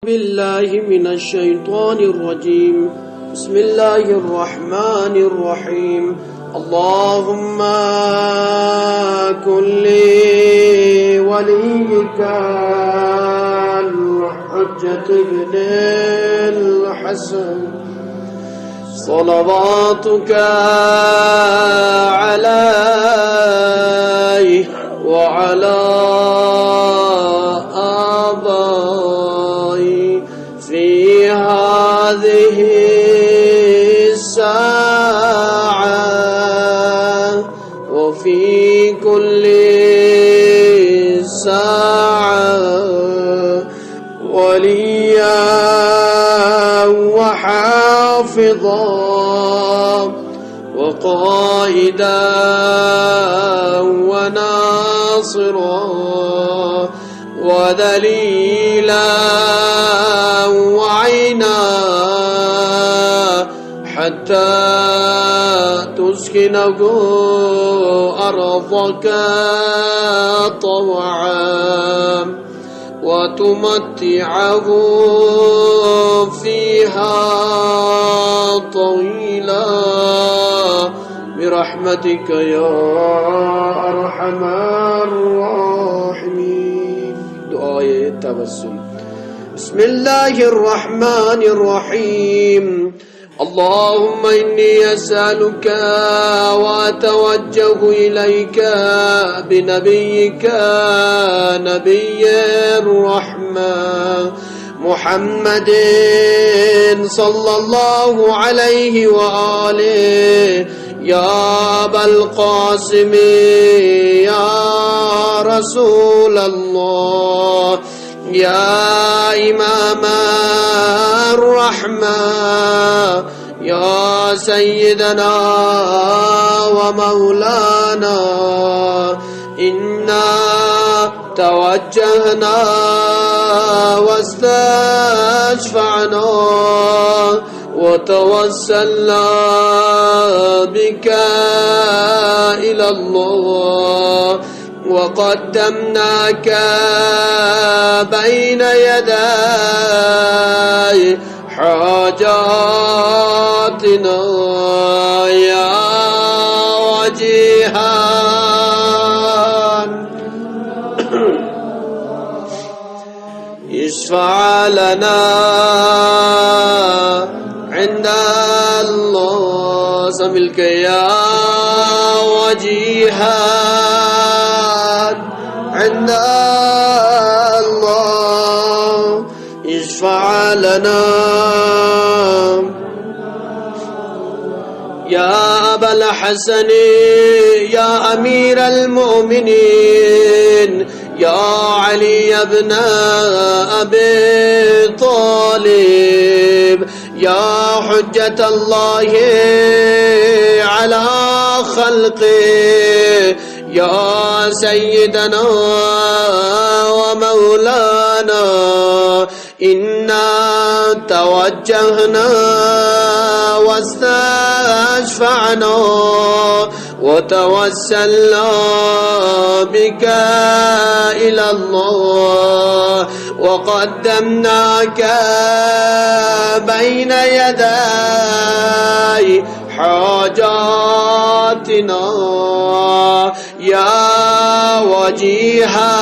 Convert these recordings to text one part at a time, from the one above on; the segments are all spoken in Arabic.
بالله من الشيطان الرجيم. بسم الله الرحمن الرحيم. اللهم كن لي وليك الحجة بن الحسن صلواتك عليه وعلى في هذه الساعة وفي كل ساعة وليا وحافظا وقائدا وناصرا ودليلا وعينا حتى تسكنه أرضك طوعا وتمتعه فيها طويلا برحمتك يا أرحم الراحمين. دعاء التوسل. بسم الله الرحمن الرحيم. اللهم إني أسألك وأتوجه إليك بنبيك نبي الرحمة محمد صلى الله عليه وآله يا أبا القاسم يا رسول الله يا إمام الرحمة يا سيدنا ومولانا إنا توجهنا واستشفعنا وتوسلنا بك إلى الله وقدمناك بين يدي حاجاتنا يا وجيها اشفع لنا عند الله سملك يا وجيها عند الله اشفع لنا يا أبا الحسن يا أمير المؤمنين يا علي بن أبي طالب يا حجة الله على خلقه يا سيدنا ومولانا إنا توجهنا واستشفعنا وتوسلنا بك إلى الله وقدمناك بين يدي حاجاتنا يا وجيها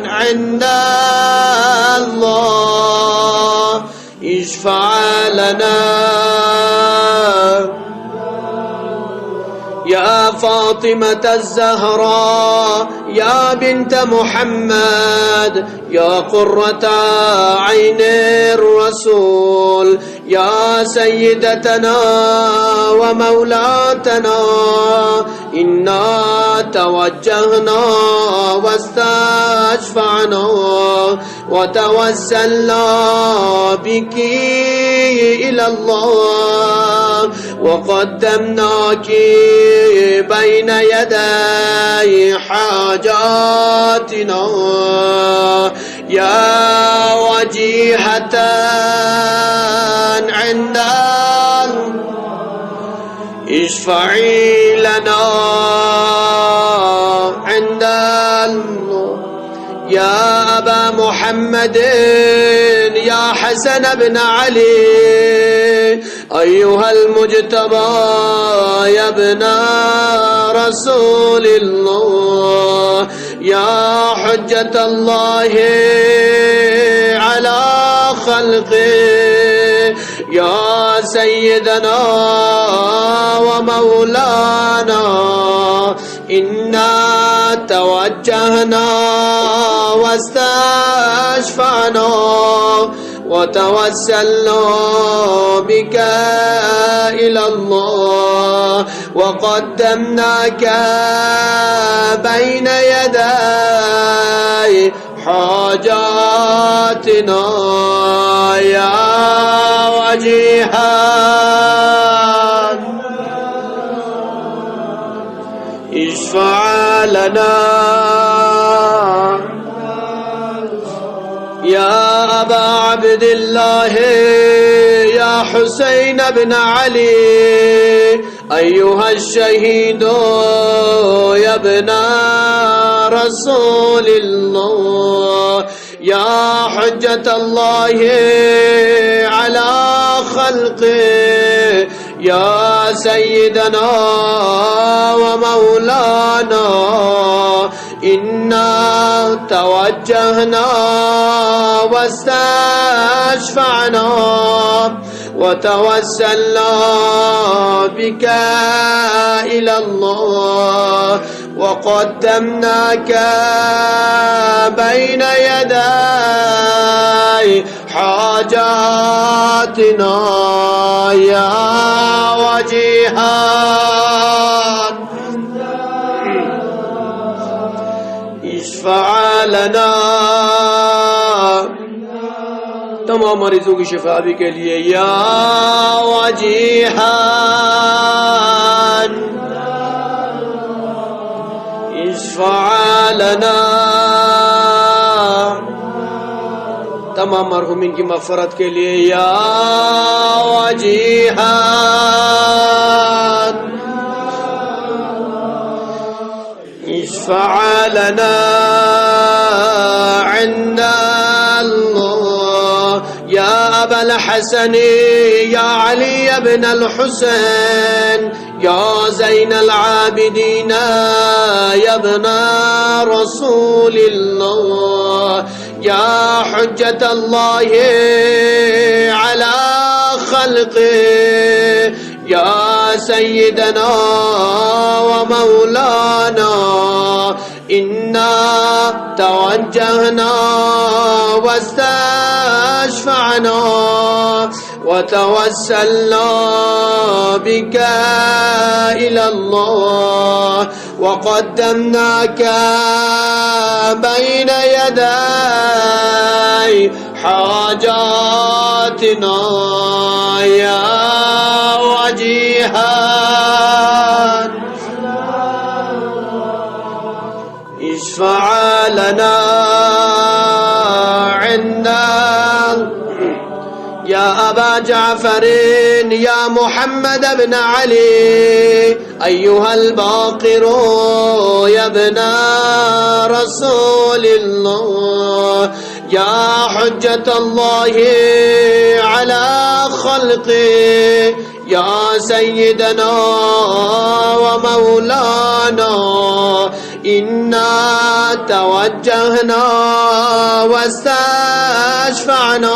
عند الله اشفع لنا يا فاطمة الزهراء يا بنت محمد يا قرة عين الرسول يا سيدتنا ومولاتنا إنا توجهنا واستشفعنا وتوسلنا بك إلى الله وقدمناك بين يدي حاجاتنا يا وجيهة عند اشفعي لنا عند الله يا أبا محمد محمد يا حسن بن علي أيها المجتبى يا ابن رسول الله يا حجة الله على خلقه يا سيدنا ومولانا إنا توجهنا واستشفعنا وتوسلنا بك إلى الله وقدمناك بين يدي حاجاتنا يا وجيها اشفع لنا يا أبا عبد الله يا حسين بن علي أيها الشهيد يا ابن رسول الله يا حجة الله على خلقه يا سيدنا ومولانا إنا توجهنا واستشفعنا وتوسلنا بك إلى الله وقدمناك بين يدي حاجاتنا يا وجيها اشفع لنا تمام مریضوں کی شفا بھی کے لیے یا وجیحان اشفع لنا تمام مرحومین کی مغفرت کے لیے یا وجیحان اشفع لنا عند الله يا أبا الحسن يا علي بن الحسين يا زين العابدين يا ابن رسول الله يا حجة الله على خلقه يا سيدنا ومولانا إنا توجهنا واستشفعنا وتوسلنا بك إلى الله وقدمناك بين يدي حاجاتنا يا وجيها اشفع لنا عند يا أبا جعفر يا محمد بن علي أيها الباقر يا ابن رسول الله يا حجة الله على خلقه يا سيدنا ومولانا إنا توجهنا واستشفعنا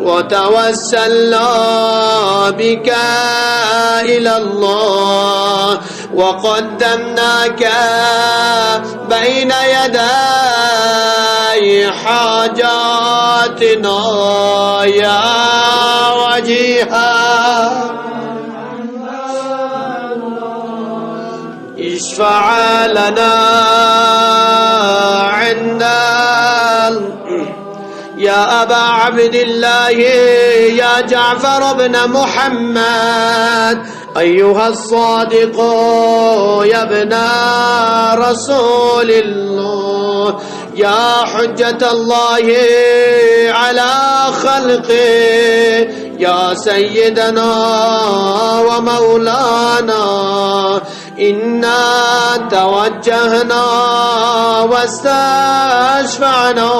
وتوسلنا بك إلى الله وقدمناك بين يدي حاجاتنا يا وجيها اشفع لنا عند يا أبا عبد الله يا جعفر بن محمد أيها الصادق يا ابن رسول الله يا حجة الله على خلقه يا سيدنا ومولانا إنا توجهنا واستشفعنا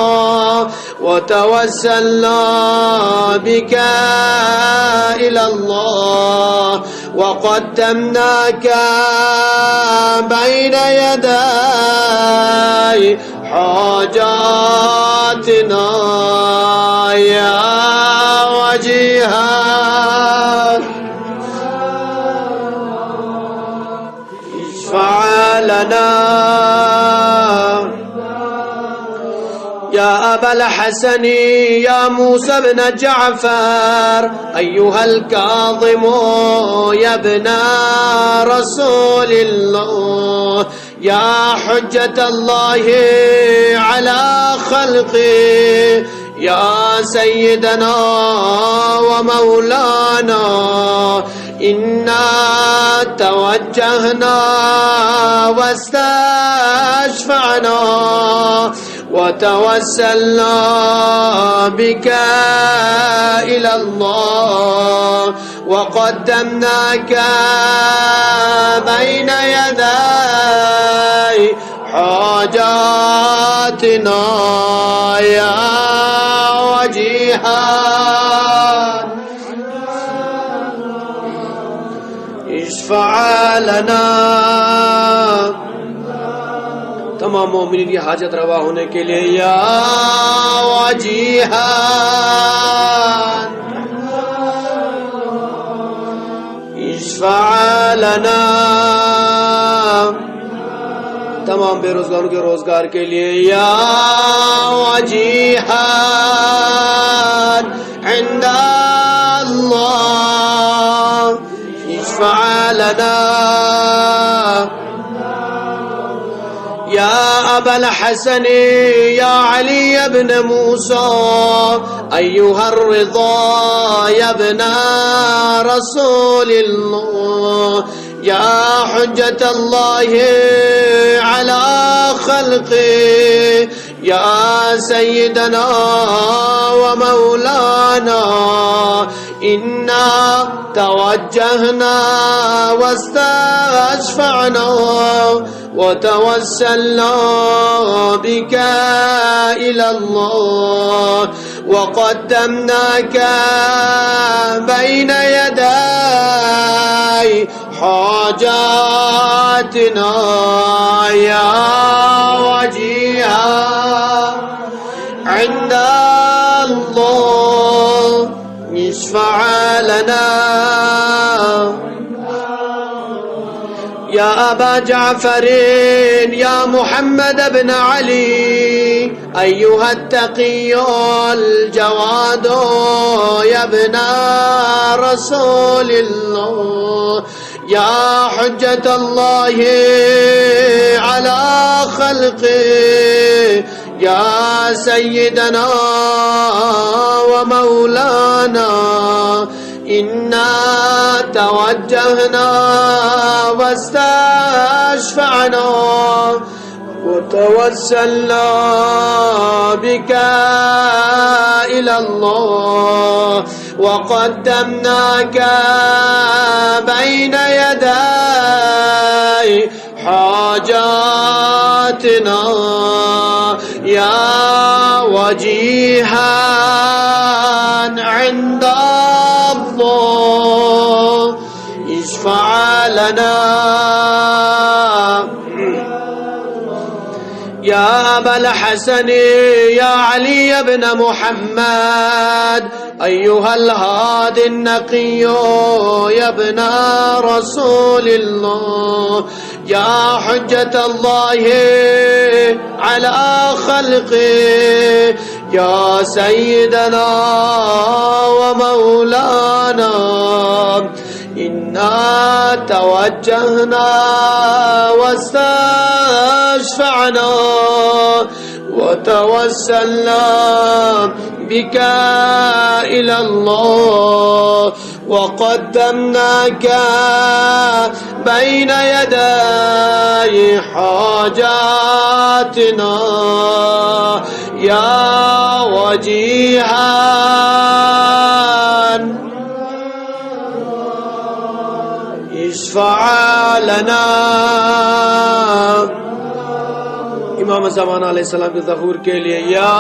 وتوسلنا بك إلى الله وقدمناك بين يدي حاجاتنا يا وجيها اشفع لنا يا أبا الحسن يا موسى بن جعفر أيها الكاظم يا ابن رسول الله يا حجة الله على خلقه يا سيدنا ومولانا إنا توجهنا واستشفعنا وتوسلنا بك إلى الله وقدمناك بين يدي حاجاتنا يا وجيها اشفع لنا. तमाम मोमिनीन की हाजत रवा होने के लिए या वजीहान इश्फा लना. तमाम बेरोजगारों के रोजगार के लिए या वजीहान इंदल्लाह इश्फा लना. يا أبا الحسن يا علي بن موسى أيها الرضا يا ابن رسول الله يا حجة الله على خلقه يا سيدنا ومولانا إنا توجهنا واستشفعنا وتوسلنا بك إلى الله وقدمناك بين يدي حاجاتنا يا وجيها عند الله اشفع لنا. يا أبا جعفر يا محمد بن علي أيها التقي الجواد يا ابن رسول الله يا حجة الله على خلقه يا سيدنا ومولانا إنا توجهنا واستشفعنا وتوسلنا بك إلى الله وقدمناك بين يدي حاجاتنا يا وجيها عند الله اشفع لنا. يا أبا الحسن يا علي بن محمد أيها الهادي النقي يا ابن رسول الله يا حجة الله على خلقه يا سيدنا ومولانا إنا توجهنا واستشفعنا وتوسلنا بك إلى الله وقدمناك بين يدي حاجاتنا يا وجيها اشفع لنا. امام زمان علیہ السلام کے ظہور کے لیے یا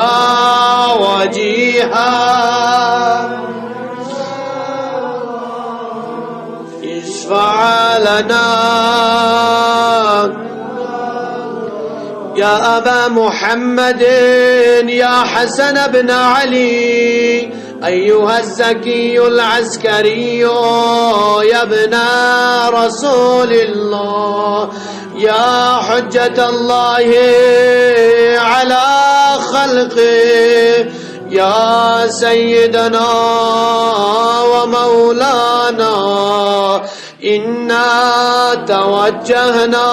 وجیہا اشفع لنا. يا أبا محمد يا حسن بن علي أيها الزكي العسكري يا ابن رسول الله يا حجة الله على خلقه يا سيدنا ومولانا إنا توجهنا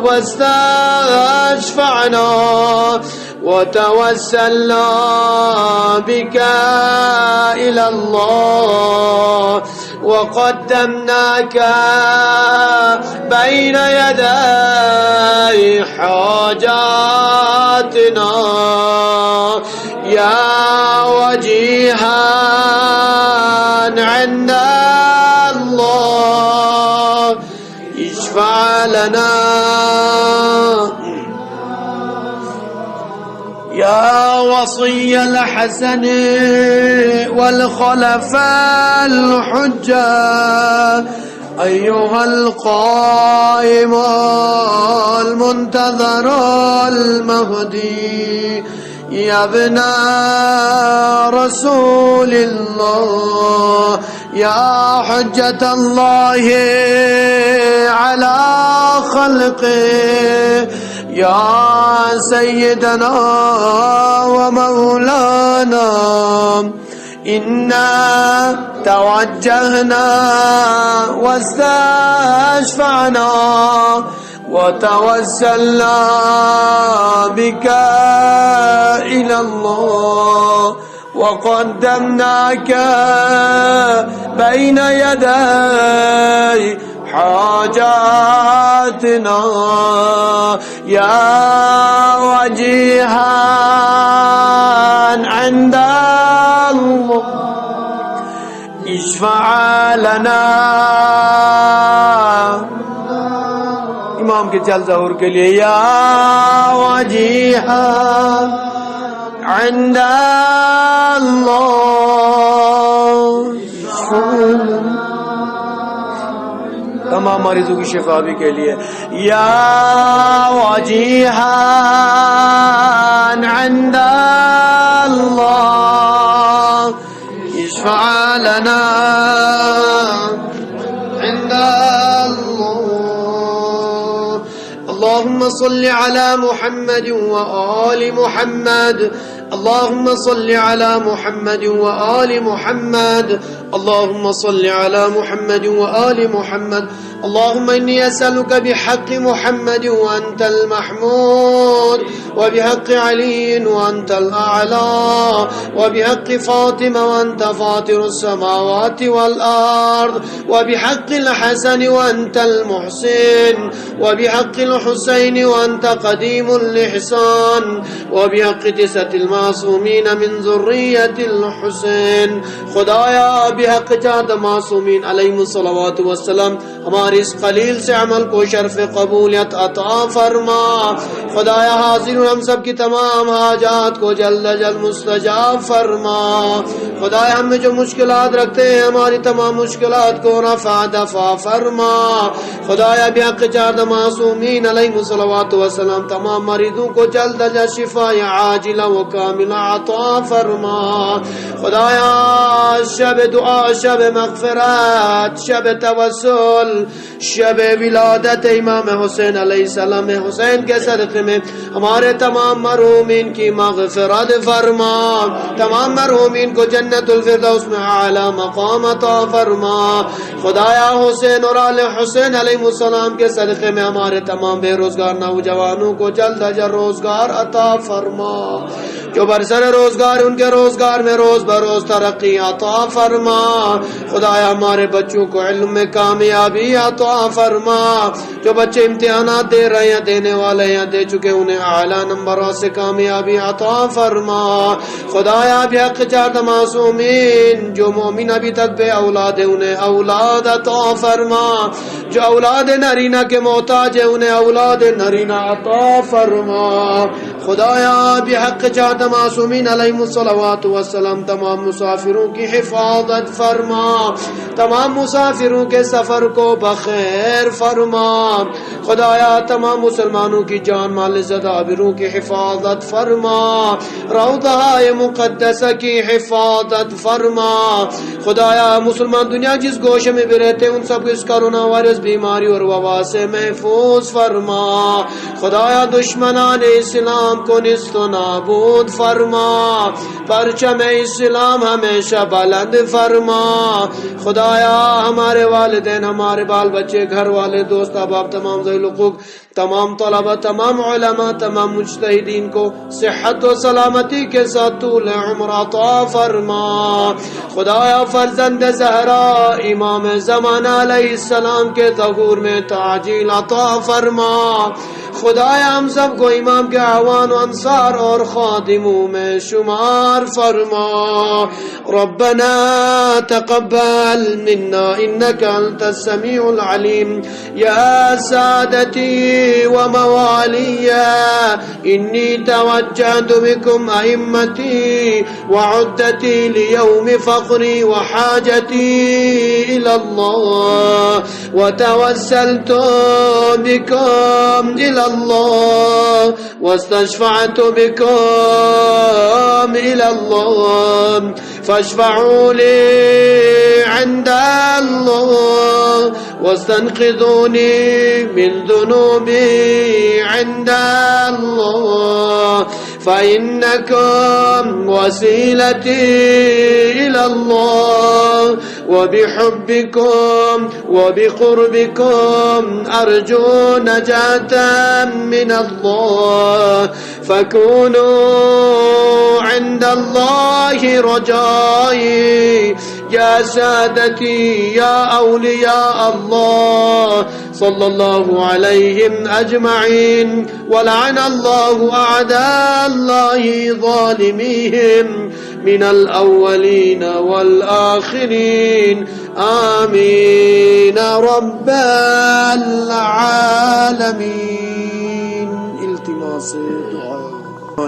واستشفعنا وتوسلنا بك إلى الله وقدمناك بين يدي حاجاتنا يا وجيها عند الله اشفع لنا. يا وصي الحسن والخلفاء الحجة أيها القائم المنتظر المهدي يا ابن رسول الله يا حجة الله على خلقه يا سيدنا ومولانا إنا توجهنا واستشفعنا وتوسلنا بك إلى الله وقدمناك بين يدي حاجاتنا يا وجيها عند الله اشفع لنا. امام کے جل ظہور کے لیے یا وجیہا عند اللہ. تمام مریضوں کی شفا بھی کے لیے یا وجیہا عند اللہ اشفع لنا عند الله. اللهم صل على محمد وآل محمد اللهم صل على محمد وآل محمد اللهم صل على محمد وآل محمد. اللهم إني أسألك بحق محمد وأنت المحمود وبحق علي وأنت الأعلى وبحق فاطمة وأنت فاطر السماوات والأرض وبحق الحسن وأنت المحسن وبحق الحسين وأنت قديم الإحسان وبحق 9 المعصومين من ذرية الحسين. خدایا بحق 4 معصومین علیہم الصلوات والسلام ہمارے اس قلیل سے عمل کو شرف قبولیت عطا فرما. خدایا حاضر ہم سب کی تمام حاجات کو جلد جلد مستجاب فرما. خدایا ہم میں جو مشکلات رکھتے ہیں ہماری تمام مشکلات کو رفع دفع فرما. خدایا بحق 4 معصومین علیہم الصلوات والسلام تمام مریضوں کو جلد جلد شفا عاجلہ و کاملہ عطا فرما. خدایا شب دعا شب مغفرت شب توسل شب ولادت امام حسین علیہ السلام حسین کے صدقے میں ہمارے تمام مرحومین کی مغفرت فرما. تمام مرحومین کو جنت الفردوس میں اعلی مقام عطا فرما. خدایا حسین اور آل حسین علیہ السلام کے صدقے میں ہمارے تمام بے روزگار نوجوانوں کو جلد اجر روزگار عطا فرما. जो बरसर रोजगार उनके रोजगार में रोज बरोज तरक्की अता फरमा। खुदाया हमारे बच्चों को इल्म में कामयाबी अता फरमा। जो बच्चे इम्तिहानात दे रहे हैं, देने वाले हैं, दे चुके, उन्हें आला नंबरों से कामयाबी अता फरमा। खुदाया बेहक चाहत मासूमीन जो मोमिन अभी तक बे औलाद है, उन्हें औलाद अता फरमा। जो औलाद नरीना के मोहताज है, उन्हें औलाद नरीना अता फरमा। खुदाया बेहक चाहत मासूमीन अलैहिमुस्सलावातु वस्सलाम तमाम मुसाफिरों की हिफाजत फरमा। तमाम मुसाफिरों के सफर को बखैर फरमा। खुदाया तमाम मुसलमानों की जान माल इज्जत आबरूं की हिफाजत फरमा। रौज़ा मुक़द्दसा की हिफाजत फरमा। खुदाया मुसलमान दुनिया जिस गोशे में भी रहते हैं, उन सब इस कोरोना वायरस बीमारी और वबा से महफूज फरमा। खुदाया दुश्मनान इस्लाम को निस्तो नाबूद फरमा। परचम इस्लाम हमेशा बुलंद फरमा। खुदाया हमारे वालिदैन, हमारे बाल बच्चे, घर वाले, दोस्त अहबाब, तमाम ज़वील हुकूक, तमाम तलबा, तमाम उलमा, तमाम मुज्तहिदीन को सेहत व सलामती के साथ तूल उम्र अता फरमा। खुदाया फर्जंद ज़हरा इमाम ज़माना अलैहिस्सलाम के ज़हूर में ताजील अता फरमा। खुदाया हम सबको इमाम के आवान अंसार और खादिमों में शुमार फरमा। रब्बना तक़ब्बल मिन्ना इन्नका अंतस समीउल अलीम। या सादती व मवालिया इन्नी तवज्जहतु बिकुम अइम्मती व उद्दती लियौम फ़क़्री व हाजती इलल्लाह व तवस्सलतु बिकुम इलल्लाह वस्तशफ़अतु बिकुम इलल्लाह फशफ़अू ली इंदल्लाह वस्तनक़िज़ूनी मिन ज़ुनूबी इंदल्लाह फ़इन्नकुम वसीलती इलल्लाह व बिहुब्बिकुम व बिक़ुर्बिकुम अर्जू नजातन मिनल्लाह फ़कूनू इंदल्लाहि रजाई। या सादती या औलिया अल्लाह सल्लल्लाहु अलैहिम अजमईन व लअनल्लाहु अअदाअल्लाहि ज़ालिमीहिम मिनल अव्वलीन वल आखिरीन। आमीन रब्बल आलमीन। इल्तिमास